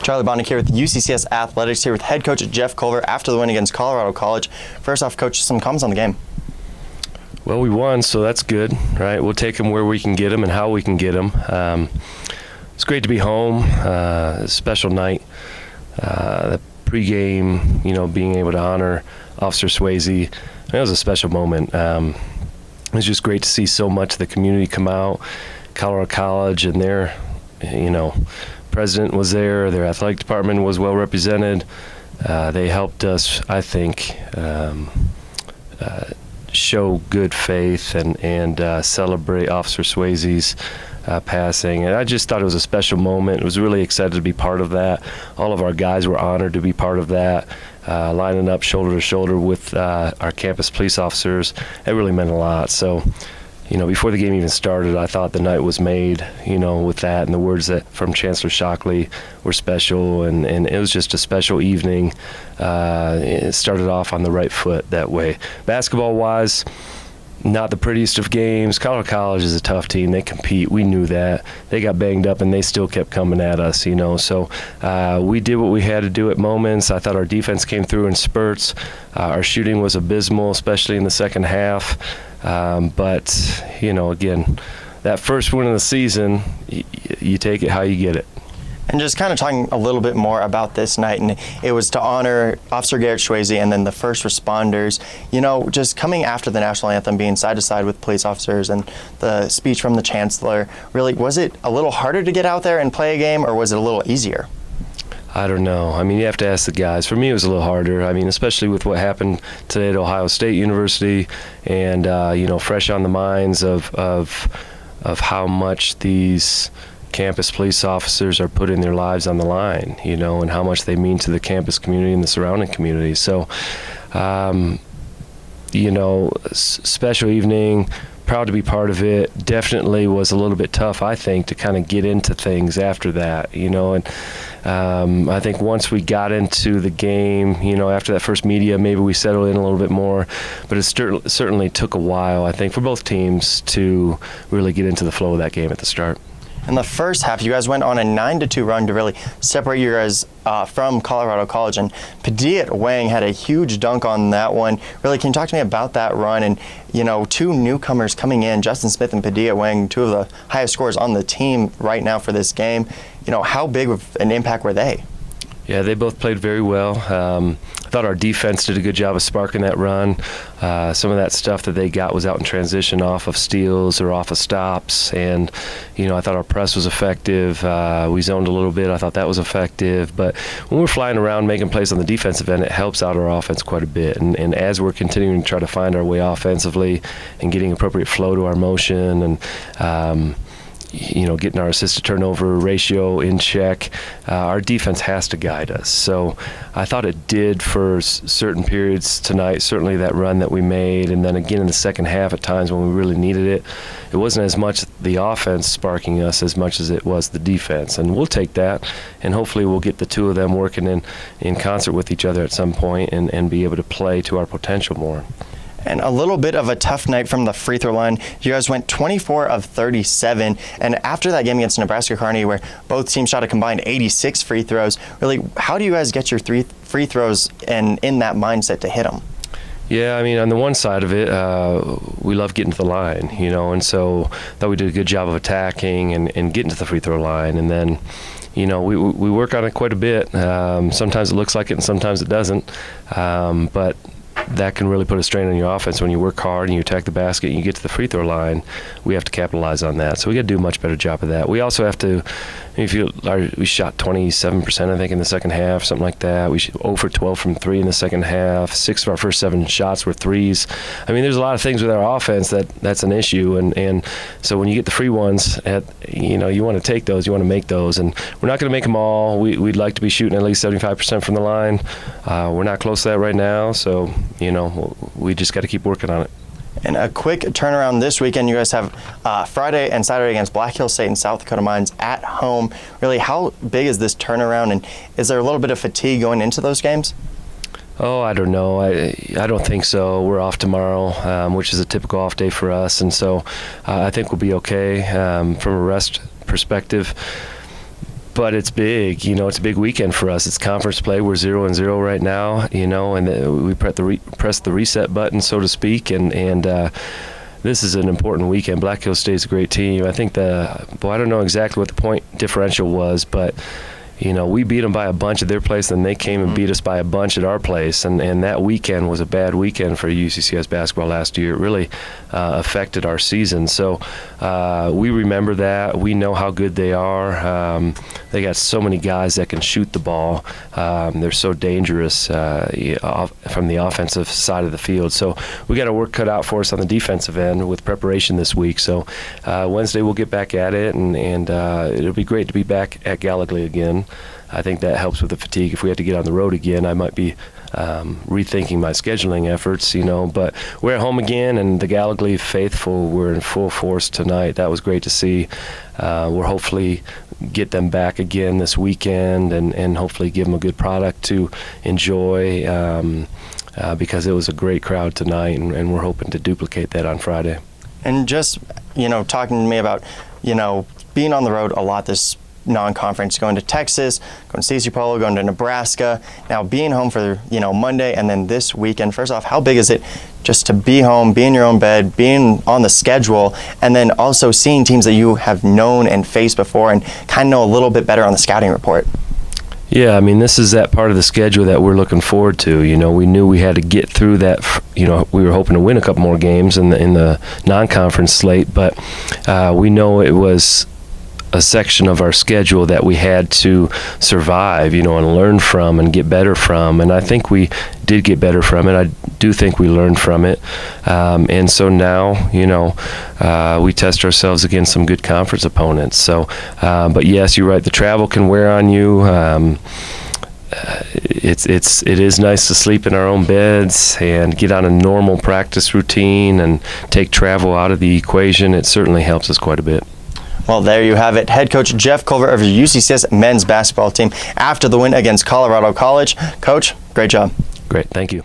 Charlie Bonnick here with UCCS Athletics, here with head coach Jeff Culver after the win against Colorado College. First off, coach, some comments on the game. Well, we won, so that's good, right? We'll take them where we can get them and how we can get them. It's great to be home. A special night. The pregame, being able to honor Officer Swasey, that was a special moment. It was just great to see so much of the community come out. Colorado College and their, president was there. Their athletic department was well represented. They helped us, I think, show good faith and celebrate Officer Swasey's passing. And I just thought it was a special moment. I was really excited to be part of that. All of our guys were honored to be part of that, lining up shoulder to shoulder with our campus police officers. It really meant a lot. So, before the game even started, I thought the night was made, with that, and the words from Chancellor Shockley were special, and it was just a special evening. It started off on the right foot that way. Basketball-wise, not the prettiest of games. Colorado College is a tough team. They compete. We knew that. They got banged up, and they still kept coming at us, So we did what we had to do at moments. I thought our defense came through in spurts. Our shooting was abysmal, especially in the second half. But, again, that first win of the season, you take it how you get it. And just kind of talking a little bit more about this night, and it was to honor Officer Garrett Swasey and then the first responders. Just coming after the national anthem, being side to side with police officers and the speech from the chancellor, really, was it a little harder to get out there and play a game, or was it a little easier? I don't know. You have to ask the guys. For me, it was a little harder. Especially with what happened today at Ohio State University, and fresh on the minds of how much these campus police officers are putting their lives on the line, and how much they mean to the campus community and the surrounding community. So, special evening. Proud to be part of it. Definitely was a little bit tough, I think, to kind of get into things after that, and I think once we got into the game, after that first media, maybe we settled in a little bit more, but it certainly took a while, I think, for both teams to really get into the flow of that game at the start. In the first half, you guys went on a 9-2 run to really separate you guys from Colorado College, and Padilla Wang had a huge dunk on that one. Really, can you talk to me about that run? And, two newcomers coming in, Justin Smith and Padilla Wang, two of the highest scorers on the team right now for this game. How big of an impact were they? Yeah, they both played very well. I thought our defense did a good job of sparking that run. Some of that stuff that they got was out in transition off of steals or off of stops. And, I thought our press was effective. We zoned a little bit. I thought that was effective. But when we're flying around making plays on the defensive end, it helps out our offense quite a bit. And as we're continuing to try to find our way offensively and getting appropriate flow to our motion and, getting our assist-to-turnover ratio in check, our defense has to guide us. So I thought it did for certain periods tonight, certainly that run that we made, and then again in the second half at times when we really needed it. It wasn't as much the offense sparking us as much as it was the defense, and we'll take that, and hopefully we'll get the two of them working in concert with each other at some point and be able to play to our potential more. And a little bit of a tough night from the free throw line. You guys went 24 of 37. And after that game against Nebraska Kearney, where both teams shot a combined 86 free throws, really, how do you guys get your free throws and in that mindset to hit them? Yeah, on the one side of it, we love getting to the line, and so I thought we did a good job of attacking and getting to the free throw line. And then, we work on it quite a bit. Sometimes it looks like it and sometimes it doesn't. But that can really put a strain on your offense when you work hard and you attack the basket and you get to the free throw line. We have to capitalize on that. So we got to do a much better job of that. We also have to, we shot 27%, I think, in the second half, something like that. We 0 for 12 from 3 in the second half. 6 of our first 7 shots were threes. There's a lot of things with our offense that's an issue. And so when you get the free ones, you want to take those, you want to make those. And we're not going to make them all. We'd like to be shooting at least 75% from the line. We're not close to that right now. So, we just got to keep working on it. And a quick turnaround this weekend. You guys have Friday and Saturday against Black Hill State and South Dakota Mines at home. Really, how big is this turnaround, and is there a little bit of fatigue going into those games? Oh, I don't know. I don't think so. We're off tomorrow, which is a typical off day for us, and so I think we'll be okay from a rest perspective. but it's big. It's a big weekend for us. It's conference play. We're 0-0 right now. And we press the reset button, so to speak, and this is an important weekend. Black Hills State's a great team. I think I don't know exactly what the point differential was, but we beat them by a bunch at their place, and they came and beat us by a bunch at our place. And that weekend was a bad weekend for UCCS basketball last year. It really affected our season. So we remember that. We know how good they are. They got so many guys that can shoot the ball. They're so dangerous from the offensive side of the field. So we got our work cut out for us on the defensive end with preparation this week. So Wednesday we'll get back at it, and it'll be great to be back at Gallagly again. I think that helps with the fatigue. If we had to get on the road again, I might be rethinking my scheduling efforts, but we're at home again, and the Gallagly faithful were in full force tonight. That was great to see. We'll hopefully get them back again this weekend, and hopefully give them a good product to enjoy, because it was a great crowd tonight, and we're hoping to duplicate that on Friday. And just, talking to me about, being on the road a lot this non-conference, going to Texas, going to Stacey Polo, going to Nebraska, now being home for Monday and then this weekend. First off, how big is it just to be home, be in your own bed, being on the schedule, and then also seeing teams that you have known and faced before and kind of know a little bit better on the scouting report? Yeah, this is that part of the schedule that we're looking forward to. We knew we had to get through that. We were hoping to win a couple more games in the non-conference slate, but we know it was a section of our schedule that we had to survive, and learn from and get better from. And I think we did get better from it. I do think we learned from it. And so now, we test ourselves against some good conference opponents. So, but yes, you're right. The travel can wear on you. It is nice to sleep in our own beds and get on a normal practice routine and take travel out of the equation. It certainly helps us quite a bit. Well, there you have it. Head coach Jeff Culver of the UCCS men's basketball team after the win against Colorado College. Coach, great job. Great. Thank you.